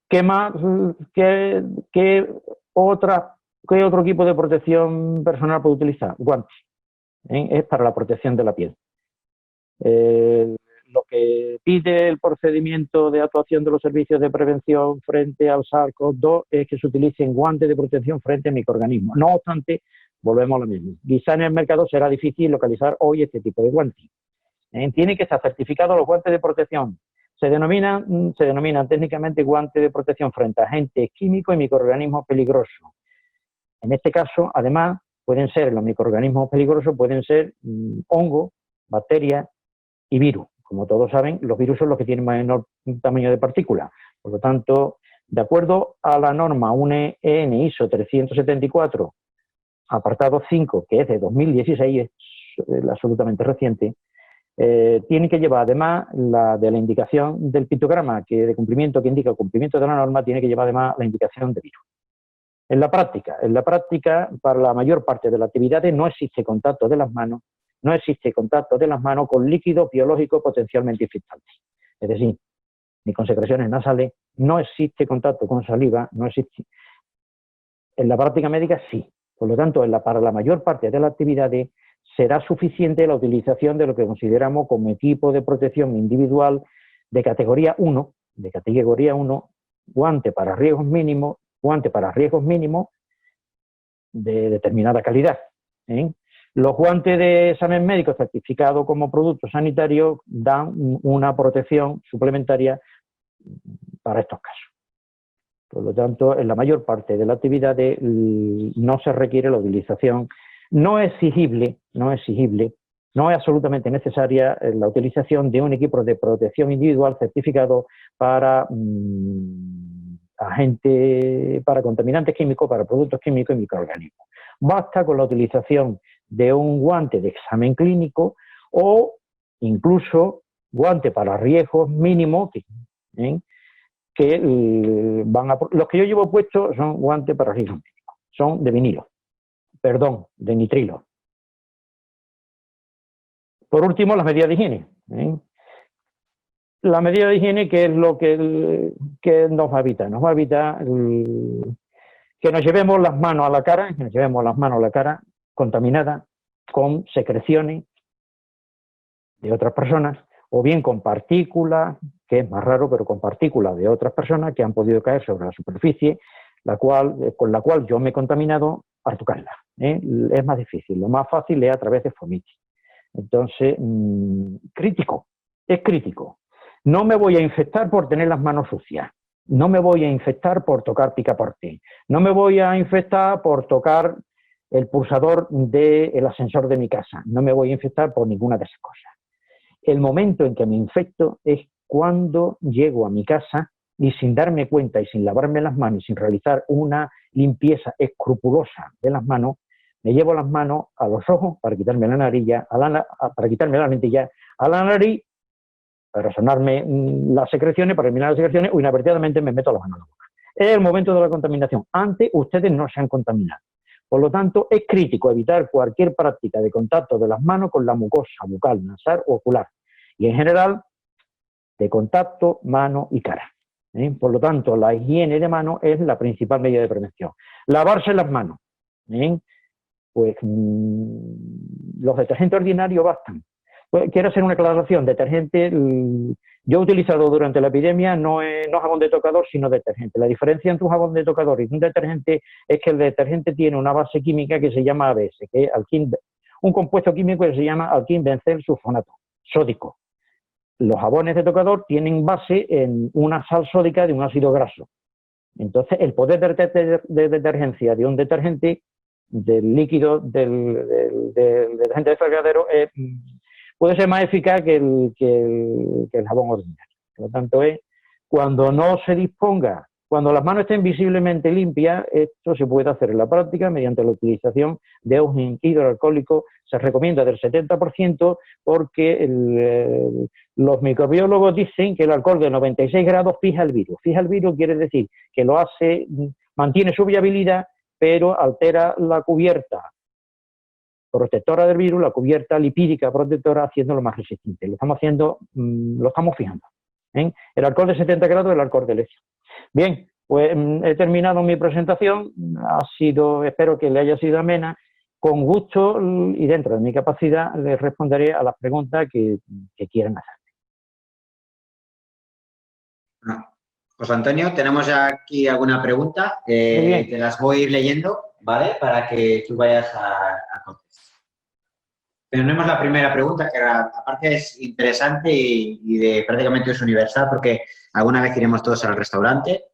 ¿Qué más? ¿Qué otro equipo de protección personal puede utilizar? Guantes. Es para la protección de la piel. Lo que pide el procedimiento de actuación de los servicios de prevención frente al SARS-CoV-2 es que se utilicen guantes de protección frente a microorganismos. No obstante, volvemos a lo mismo. Quizá en el mercado será difícil localizar hoy este tipo de guantes. Tienen que estar certificados los guantes de protección. Se denominan técnicamente guantes de protección frente a agentes químicos y microorganismos peligrosos. En este caso, además, los microorganismos peligrosos pueden ser hongos, bacterias y virus. Como todos saben, los virus son los que tienen menor tamaño de partícula. Por lo tanto, de acuerdo a la norma UNE EN ISO 374, apartado 5, que es de 2016, es absolutamente reciente, tienen que llevar además la indicación del pictograma de cumplimiento que indica el cumplimiento de la norma, tiene que llevar además la indicación de virus. En la práctica, para la mayor parte de las actividades no existe contacto de las manos, con líquidos biológicos potencialmente infectantes. Es decir, ni con secreciones nasales, no existe contacto con saliva, no existe. En la práctica médica sí. Por lo tanto, para la mayor parte de las actividades será suficiente la utilización de lo que consideramos como equipo de protección individual de categoría 1, guante para riesgos mínimos de determinada calidad. Los guantes de examen médico certificados como productos sanitarios dan una protección suplementaria para estos casos. Por lo tanto, en la mayor parte de las actividades no se requiere la utilización, no es exigible, no es absolutamente necesaria la utilización de un equipo de protección individual certificado para para contaminantes químicos, para productos químicos y microorganismos. Basta con la utilización de un guante de examen clínico o incluso guante para riesgos mínimos los que yo llevo puestos son guantes para riesgos mínimos, son de nitrilo. Por último, las medidas de higiene. La medida de higiene, que es lo que nos va a evitar. Nos va a evitar que nos llevemos las manos a la cara, contaminadas con secreciones de otras personas, o bien con partículas, que es más raro, pero con partículas de otras personas que han podido caer sobre la superficie, con la cual yo me he contaminado al tocarla. Es más difícil, lo más fácil es a través de fomitis. Entonces, es crítico. No me voy a infectar por tener las manos sucias. No me voy a infectar por tocar picaporte. No me voy a infectar por tocar el pulsador del ascensor de mi casa. No me voy a infectar por ninguna de esas cosas. El momento en que me infecto es cuando llego a mi casa y sin darme cuenta y sin lavarme las manos y sin realizar una limpieza escrupulosa de las manos, me llevo las manos a los ojos para quitarme la narilla, para quitarme la lentilla, a la nariz, para sonarme las secreciones, para eliminar las secreciones, o inadvertidamente me meto las manos en la boca. Es el momento de la contaminación. Antes ustedes no se han contaminado. Por lo tanto, es crítico evitar cualquier práctica de contacto de las manos con la mucosa bucal, nasal o ocular. Y en general, de contacto, mano y cara. Por lo tanto, la higiene de manos es la principal medida de prevención. Lavarse las manos. Pues los detergentes ordinarios bastan. Pues, quiero hacer una aclaración. Detergente, yo he utilizado durante la epidemia no jabón de tocador, sino detergente. La diferencia entre un jabón de tocador y un detergente es que el detergente tiene una base química que se llama ABS, que es un compuesto químico que se llama alquil-bencel sulfonato, sódico. Los jabones de tocador tienen base en una sal sódica de un ácido graso. Entonces, el poder de detergencia de un detergente, del líquido del detergente de fregadero, puede ser más eficaz que el jabón ordinario. Por lo tanto, cuando no se disponga, cuando las manos estén visiblemente limpias, esto se puede hacer en la práctica mediante la utilización de un hidroalcohólico. Se recomienda del 70% porque los microbiólogos dicen que el alcohol de 96 grados fija el virus. Fija el virus quiere decir que mantiene su viabilidad, pero altera la cubierta protectora del virus, la cubierta lipídica protectora, haciéndolo más resistente. Lo estamos haciendo, lo estamos fijando. El alcohol de 70 grados es el alcohol de leche. Bien, pues he terminado mi presentación. Espero que le haya sido amena. Con gusto y dentro de mi capacidad les responderé a las preguntas que quieran hacer. José Antonio, tenemos ya aquí alguna pregunta. Te las voy a ir leyendo, ¿vale? Para que tú vayas a contestar. Tenemos la primera pregunta, que aparte es interesante y prácticamente es universal, porque alguna vez iremos todos al restaurante.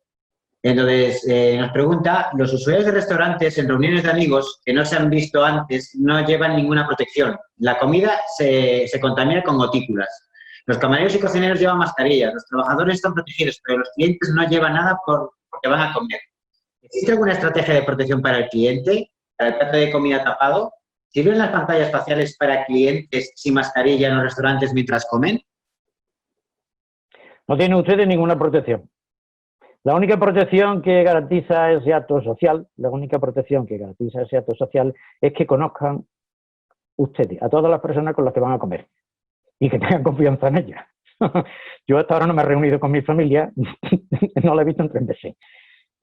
Entonces, nos pregunta, los usuarios de restaurantes en reuniones de amigos que no se han visto antes no llevan ninguna protección. La comida se contamina con gotículas. Los camareros y cocineros llevan mascarillas. Los trabajadores están protegidos, pero los clientes no llevan nada porque van a comer. ¿Existe alguna estrategia de protección para el cliente, para el plato de comida tapado? ¿Sirven las pantallas faciales para clientes sin mascarilla en los restaurantes mientras comen? No tienen ustedes ninguna protección. La única protección que garantiza ese acto social, es que conozcan ustedes a todas las personas con las que van a comer y que tengan confianza en ellas. Yo hasta ahora no me he reunido con mi familia, no la he visto en 3 meses.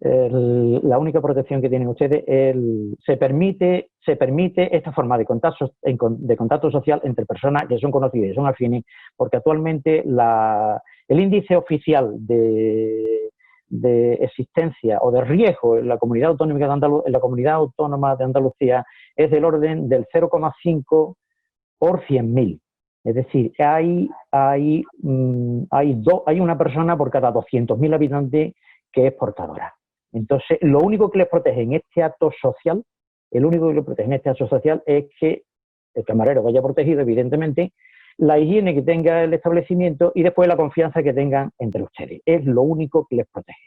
La única protección que tienen ustedes es se permite esta forma de contacto social entre personas que son conocidas y son afines, porque actualmente el índice oficial de existencia o de riesgo en la comunidad autónoma de Andalucía es del orden del 0,5 por 100.000. Es decir, hay una persona por cada 200.000 habitantes que es portadora. Entonces, lo único que les protege en este acto social, es que el camarero vaya protegido, evidentemente, la higiene que tenga el establecimiento y después la confianza que tengan entre ustedes. Es lo único que les protege.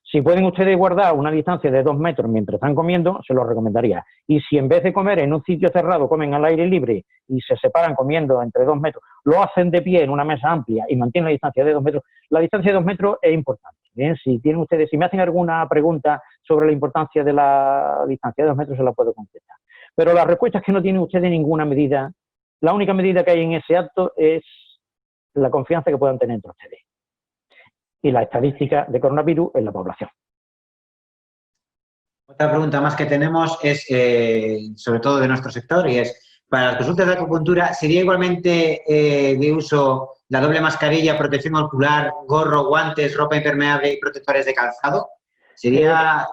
Si pueden ustedes guardar una distancia de 2 metros mientras están comiendo, se lo recomendaría. Y si en vez de comer en un sitio cerrado comen al aire libre y se separan comiendo entre 2 metros, lo hacen de pie en una mesa amplia y mantienen la distancia de 2 metros, la distancia de 2 metros es importante. Bien, si me hacen alguna pregunta sobre la importancia de la distancia de 2 metros, se la puedo contestar. Pero la respuesta es que no tienen ustedes ninguna medida. La única medida que hay en ese acto es la confianza que puedan tener entre ustedes y la estadística de coronavirus en la población. Otra pregunta más que tenemos es, sobre todo de nuestro sector, y es, para las consultas de acupuntura, ¿sería igualmente de uso la doble mascarilla, protección ocular, gorro, guantes, ropa impermeable y protectores de calzado? ¿Sería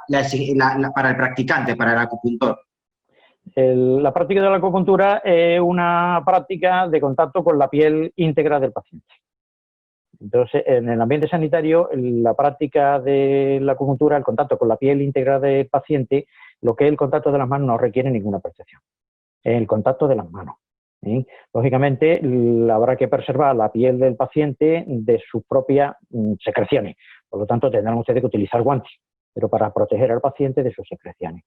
para el practicante, para el acupuntor? La práctica de la acupuntura es una práctica de contacto con la piel íntegra del paciente. Entonces, en el ambiente sanitario, la práctica de la acupuntura, el contacto con la piel íntegra del paciente, lo que es el contacto de las manos no requiere ninguna protección. El contacto de las manos. Lógicamente, habrá que preservar la piel del paciente de sus propias secreciones. Por lo tanto, tendrán ustedes que utilizar guantes, pero para proteger al paciente de sus secreciones.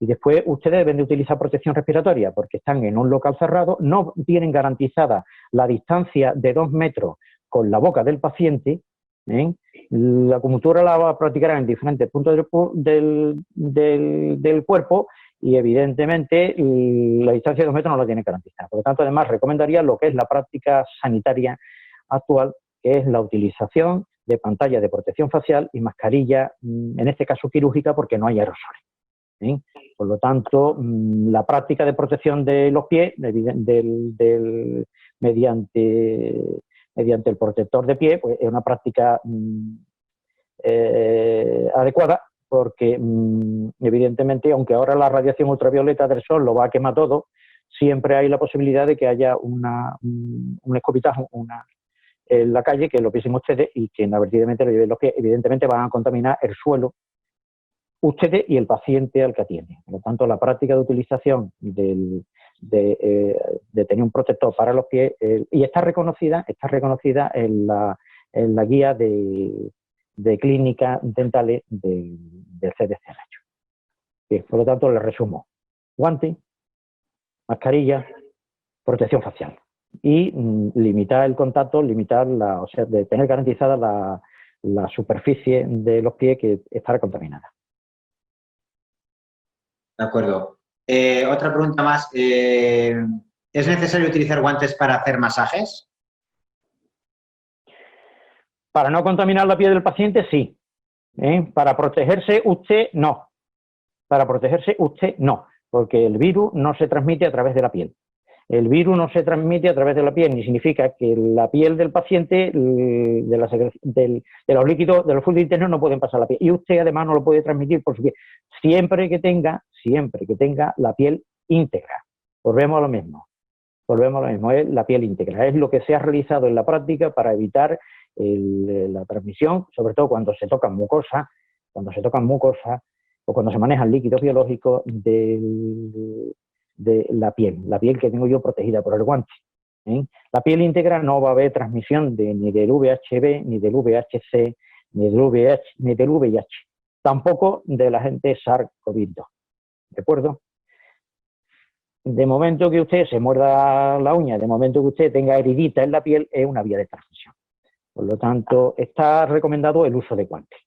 Y después ustedes deben de utilizar protección respiratoria porque están en un local cerrado, no tienen garantizada la distancia de 2 metros con la boca del paciente. La acupuntura la va a practicar en diferentes puntos del cuerpo y evidentemente la distancia de 2 metros no la tiene garantizada. Por lo tanto, además recomendaría lo que es la práctica sanitaria actual, que es la utilización de pantalla de protección facial y mascarilla, en este caso quirúrgica, porque no hay aerosoles. Por lo tanto, la práctica de protección de los pies mediante el protector de pie, pues es una práctica adecuada porque, evidentemente, aunque ahora la radiación ultravioleta del sol lo va a quemar todo, siempre hay la posibilidad de que haya un escopitajo en la calle, que lo piensen ustedes y que inadvertidamente lo lleven los pies, evidentemente van a contaminar el suelo ustedes y el paciente al que atiende. Por lo tanto, la práctica de utilización de tener un protector para los pies y está reconocida en la guía de clínicas dentales del CDC. Bien, por lo tanto, les resumo: guante, mascarilla, protección facial y limitar el contacto, o sea, de tener garantizada la superficie de los pies que estará contaminada. De acuerdo. Otra pregunta más. ¿Es necesario utilizar guantes para hacer masajes? Para no contaminar la piel del paciente, sí. Para protegerse usted, no. Para protegerse usted, no. Porque el virus no se transmite a través de la piel. El virus no se transmite a través de la piel, ni significa que la piel del paciente, de los líquidos, de los fluidos internos no pueden pasar a la piel. Y usted además no lo puede transmitir por su piel. Siempre que tenga la piel íntegra. Volvemos a lo mismo, es la piel íntegra. Es lo que se ha realizado en la práctica para evitar la transmisión, sobre todo cuando se tocan mucosas, o cuando se manejan líquidos biológicos de la piel que tengo yo protegida por el guante. La piel íntegra no va a haber transmisión ni del VHB, ni del VHC, ni del VIH, tampoco de la gente SARS-CoV-2. ¿De acuerdo? De momento que usted se muerda la uña, de momento que usted tenga heridita en la piel, es una vía de transmisión. Por lo tanto, está recomendado el uso de guantes.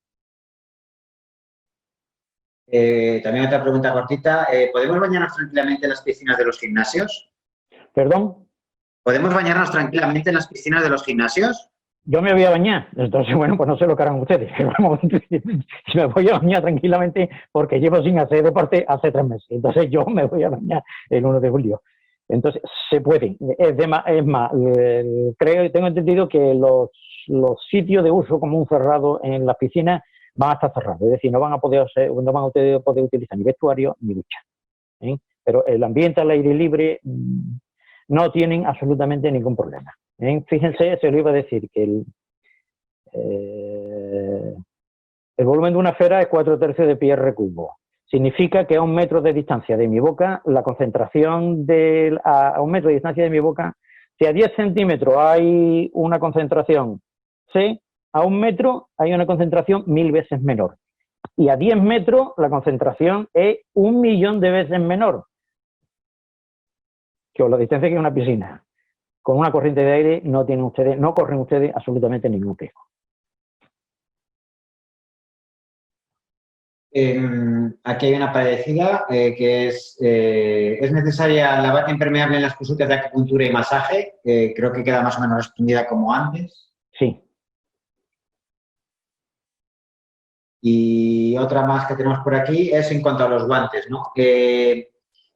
También otra pregunta cortita. ¿Podemos bañarnos tranquilamente en las piscinas de los gimnasios? ¿Perdón? ¿Podemos bañarnos tranquilamente en las piscinas de los gimnasios? Yo me voy a bañar, entonces, bueno, pues no sé lo que harán ustedes. Me voy a bañar tranquilamente porque llevo sin hacer deporte hace 3 meses. Entonces yo me voy a bañar el 1 de julio. Entonces, se puede. Es más, creo y tengo entendido que los sitios de uso común cerrado en las piscinas van a estar cerrados. Es decir, no van a poder utilizar ni vestuario ni ducha. Pero el ambiente al aire libre no tienen absolutamente ningún problema. Fíjense, se lo iba a decir, que el volumen de una esfera es 4/3 de pi r cubo. Significa que a 1 metro de distancia de mi boca, la concentración a 1 metro de distancia de mi boca, si a 10 centímetros hay una concentración C, a 1 metro hay una concentración 1000 veces menor. Y a 10 metros la concentración es 1.000.000 de veces menor que la distancia que es una piscina. Con una corriente de aire no corren ustedes absolutamente ningún riesgo. Aquí hay una parecida que es necesaria la bata impermeable en las consultas de acupuntura y masaje. Creo que queda más o menos respondida como antes. Sí. Y otra más que tenemos por aquí es en cuanto a los guantes, ¿no?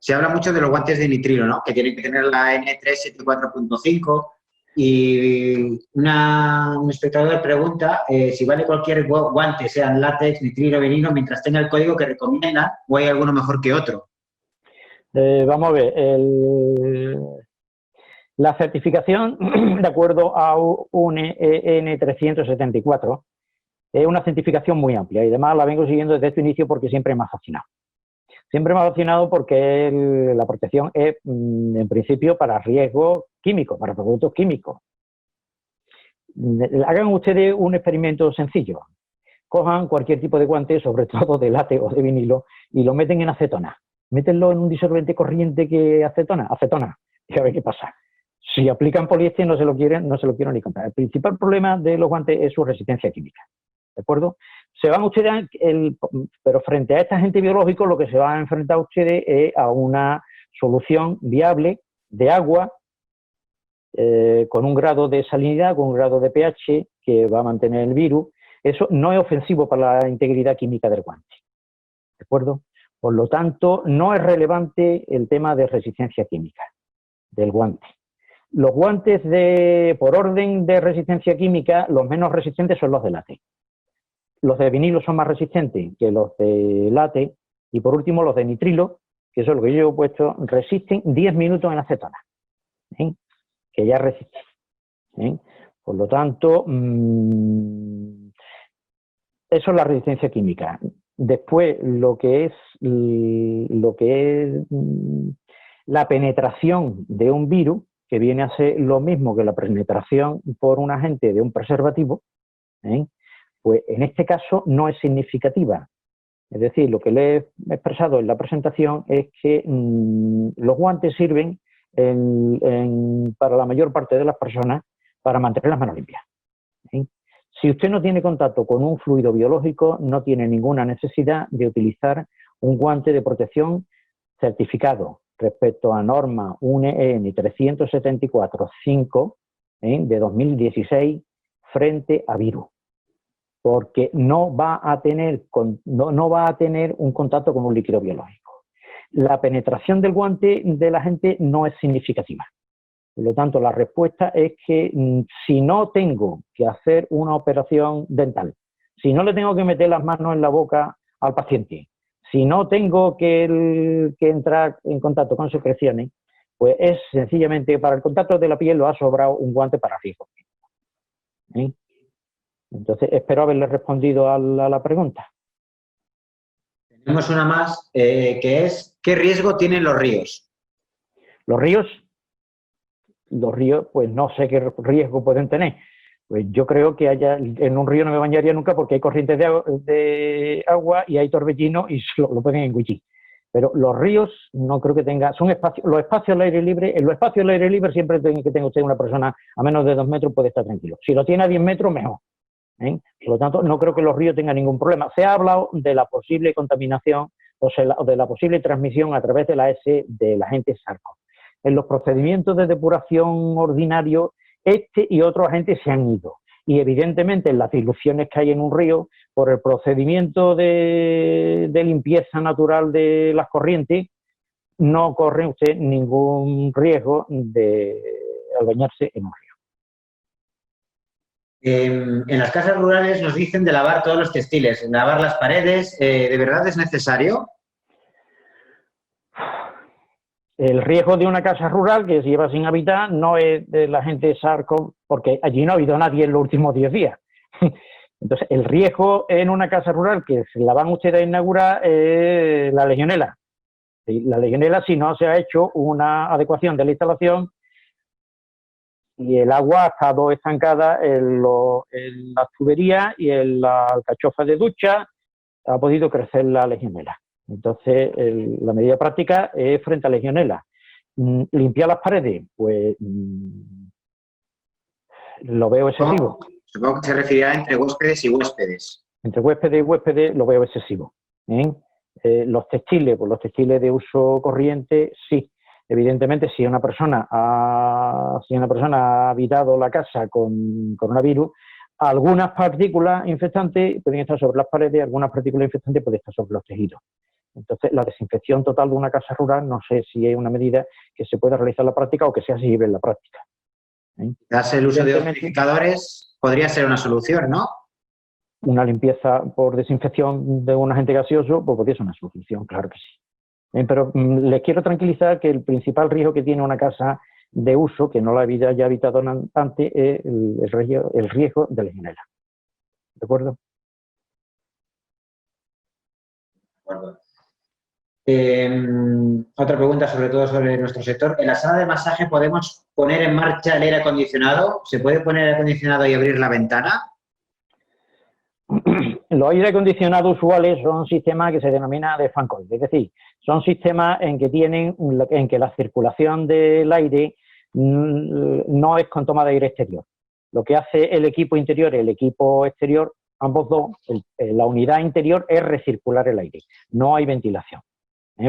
Se habla mucho de los guantes de nitrilo, ¿no? Que tienen que tener la N374.5 y un espectador pregunta si vale cualquier guante, sean látex, nitrilo, vinilo, mientras tenga el código que recomiendan o hay alguno mejor que otro. Vamos a ver, La certificación, de acuerdo a un EN 374, es una certificación muy amplia y además la vengo siguiendo desde este inicio porque siempre me ha fascinado. Siempre me ha fascinado porque la protección es, en principio, para riesgos químicos, para productos químicos. Hagan ustedes un experimento sencillo. Cojan cualquier tipo de guante, sobre todo de látex o de vinilo, y lo meten en acetona. Métenlo en un disolvente corriente que acetona, y a ver qué pasa. Si aplican poliéster no se lo quieren ni comprar. El principal problema de los guantes es su resistencia química. ¿De acuerdo? Se van ustedes, pero frente a este agente biológico lo que se van a enfrentar ustedes es a una solución viable de agua con un grado de salinidad, con un grado de pH que va a mantener el virus. Eso no es ofensivo para la integridad química del guante. ¿De acuerdo? Por lo tanto, no es relevante el tema de resistencia química del guante. Los guantes por orden de resistencia química, los menos resistentes son los de látex. Los de vinilo son más resistentes que los de látex. Y por último, los de nitrilo, que eso es lo que yo he puesto, resisten 10 minutos en acetona. Que ya resisten. Por lo tanto, eso es la resistencia química. Después, lo que es la penetración de un virus, que viene a ser lo mismo que la penetración por un agente de un preservativo, pues en este caso no es significativa. Es decir, lo que le he expresado en la presentación es que los guantes sirven para la mayor parte de las personas para mantener las manos limpias. Si usted no tiene contacto con un fluido biológico, no tiene ninguna necesidad de utilizar un guante de protección certificado respecto a norma EN 374-5 de 2016 frente a virus, porque no va a tener un contacto con un líquido biológico. La penetración del guante de la gente no es significativa. Por lo tanto, la respuesta es que si no tengo que hacer una operación dental, si no le tengo que meter las manos en la boca al paciente, si no tengo que entrar en contacto con secreciones, pues es sencillamente para el contacto de la piel lo ha sobrado un guante para riesgo. Entonces, espero haberle respondido a la pregunta. Tenemos una más, que es, ¿qué riesgo tienen los ríos? Los ríos, pues no sé qué riesgo pueden tener. Pues yo creo que en un río no me bañaría nunca porque hay corrientes de agua y hay torbellino y lo pueden engullir. Pero los ríos no creo que tengan, los espacios al aire libre, en los espacios al aire libre siempre que tenga usted una persona a menos de 2 metros puede estar tranquilo. Si lo tiene a 10 metros, mejor. Por lo tanto, no creo que los ríos tengan ningún problema. Se ha hablado de la posible contaminación o de la posible transmisión a través de la S del agente SARS-CoV. En los procedimientos de depuración ordinarios, este y otros agentes se han ido. Y evidentemente en las diluciones que hay en un río, por el procedimiento de limpieza natural de las corrientes, no corre usted ningún riesgo al bañarse en un río. En las casas rurales nos dicen de lavar todos los textiles, lavar las paredes. ¿De verdad es necesario? El riesgo de una casa rural que se lleva sin habitar no es de la gente SARS-CoV, porque allí no ha habido nadie en los últimos 10 días. Entonces, el riesgo en una casa rural que se la van ustedes a inaugurar es la legionela. La legionela, si no se ha hecho una adecuación de la instalación y el agua ha estado estancada en las tuberías y en la alcachofa de ducha, ha podido crecer la legionela. Entonces, la medida práctica es frente a legionela. ¿Limpiar las paredes? Pues lo veo excesivo. Supongo que se referirá entre huéspedes y huéspedes. Entre huéspedes y huéspedes lo veo excesivo. Los textiles, pues los textiles de uso corriente, sí. Evidentemente, si una persona ha habitado la casa con coronavirus, algunas partículas infectantes pueden estar sobre las paredes, algunas partículas infectantes pueden estar sobre los tejidos. Entonces, la desinfección total de una casa rural no sé si es una medida que se pueda realizar en la práctica o que sea asible en la práctica. Quizás el uso de humidificadores podría ser una solución, ¿no? Una limpieza por desinfección de un agente gaseoso, pues podría ser una solución, claro que sí. Pero les quiero tranquilizar que el principal riesgo que tiene una casa de uso que no la había ya evitado antes el riesgo de legionela. ¿De acuerdo? De acuerdo. Otra pregunta, sobre todo sobre nuestro sector. ¿En la sala de masaje podemos poner en marcha el aire acondicionado? ¿Se puede poner aire acondicionado y abrir la ventana? Los aire acondicionados usuales son sistemas que se denomina de fan coil, es decir, son sistemas en que la circulación del aire no es con toma de aire exterior. Lo que hace el equipo interior y el equipo exterior, ambos dos, la unidad interior es recircular el aire, no hay ventilación.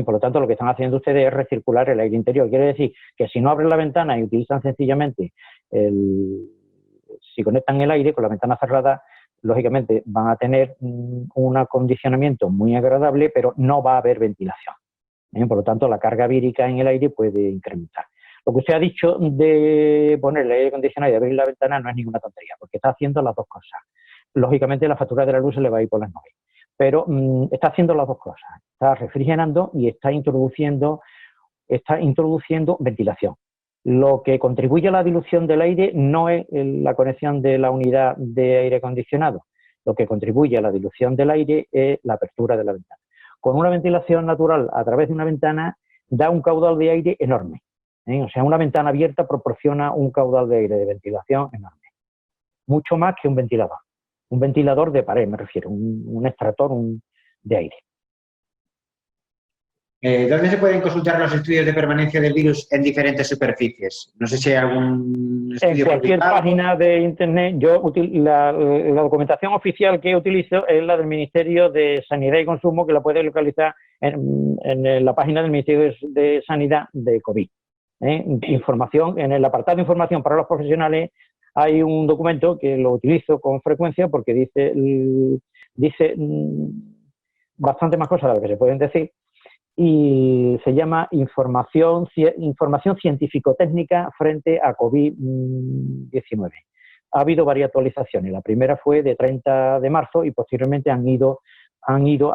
Por lo tanto, lo que están haciendo ustedes es recircular el aire interior. Quiere decir que si no abren la ventana y utilizan sencillamente, si conectan el aire con la ventana cerrada, lógicamente van a tener un acondicionamiento muy agradable, pero no va a haber ventilación. Por lo tanto, la carga vírica en el aire puede incrementar. Lo que usted ha dicho de poner el aire acondicionado y abrir la ventana no es ninguna tontería, porque está haciendo las dos cosas. Lógicamente, la factura de la luz se le va a ir por las nubes, pero está haciendo las dos cosas. Está refrigerando y está introduciendo ventilación. Lo que contribuye a la dilución del aire no es la conexión de la unidad de aire acondicionado. Lo que contribuye a la dilución del aire es la apertura de la ventana. Con una ventilación natural a través de una ventana da un caudal de aire enorme. O sea, una ventana abierta proporciona un caudal de aire de ventilación enorme. Mucho más que un ventilador. Un ventilador de pared, me refiero, un extractor de aire. ¿Dónde se pueden consultar los estudios de permanencia del virus en diferentes superficies? No sé si hay algún estudio en cualquier publicado. Página de internet. La documentación oficial que utilizo es la del Ministerio de Sanidad y Consumo, que la puede localizar en la página del Ministerio de Sanidad de COVID. Información, en el apartado de información para los profesionales hay un documento que lo utilizo con frecuencia porque dice bastante más cosas de lo que se pueden decir, y se llama Información científico-técnica frente a COVID-19. Ha habido varias actualizaciones. La primera fue de 30 de marzo y posteriormente han ido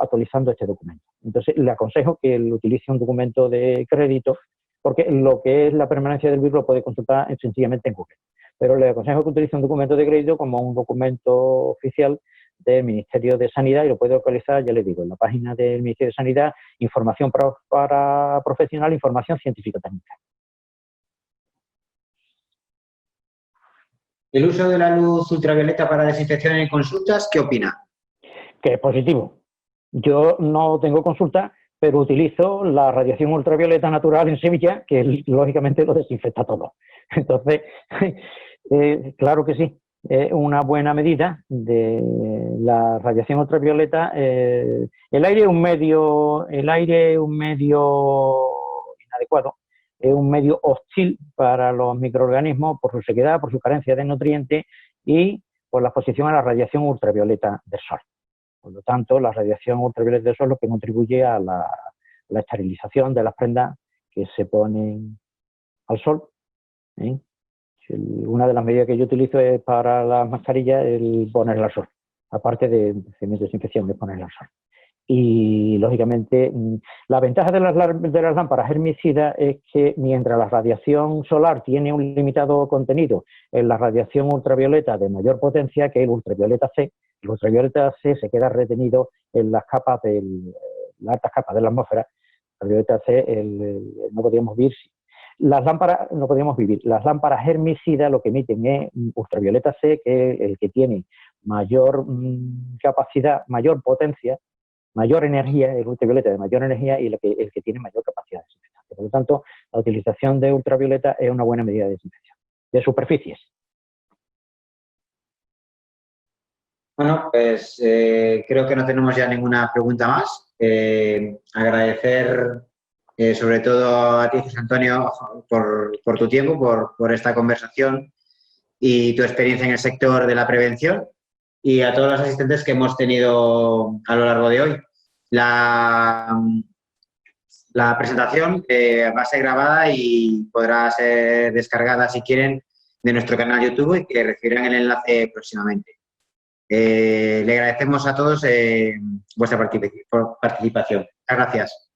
actualizando este documento. Entonces, le aconsejo que él utilice un documento de crédito, porque lo que es la permanencia del virus lo puede consultar sencillamente en Google. Pero le aconsejo que utilice un documento de crédito como un documento oficial del Ministerio de Sanidad y lo puede localizar, ya les digo, en la página del Ministerio de Sanidad, información para profesional, información científico-técnica. ¿El uso de la luz ultravioleta para desinfección en consultas, qué opina? Que es positivo. Yo no tengo consulta, pero utilizo la radiación ultravioleta natural en Sevilla, que lógicamente lo desinfecta todo. Entonces, claro que sí. Es una buena medida de la radiación ultravioleta. El aire es un medio inadecuado, es un medio hostil para los microorganismos por su sequedad, por su carencia de nutrientes y por la exposición a la radiación ultravioleta del sol. Por lo tanto, la radiación ultravioleta del sol es lo que contribuye a la esterilización de las prendas que se ponen al sol. Una de las medidas que yo utilizo es para las mascarillas el ponerla al sol, aparte de desinfección de ponerla al sol. Y, lógicamente, la ventaja de las lámparas germicidas es que mientras la radiación solar tiene un limitado contenido en la radiación ultravioleta de mayor potencia, que es el ultravioleta C se queda retenido en las capas las altas capas de la atmósfera. El ultravioleta C no podríamos vivir. Las lámparas no podríamos vivir. Las lámparas germicidas lo que emiten es ultravioleta C, que es el que tiene mayor capacidad, mayor potencia, mayor energía, el ultravioleta de mayor energía y el que tiene mayor capacidad de desinfectante. Por lo tanto, la utilización de ultravioleta es una buena medida de desinfección de superficies. Bueno, pues creo que no tenemos ya ninguna pregunta más. Agradecer sobre todo a ti, José Antonio, por tu tiempo, por esta conversación y tu experiencia en el sector de la prevención, y a todos los asistentes que hemos tenido a lo largo de hoy. La presentación va a ser grabada y podrá ser descargada, si quieren, de nuestro canal YouTube y que recibirán el enlace próximamente. Le agradecemos a todos vuestra participación. Muchas gracias.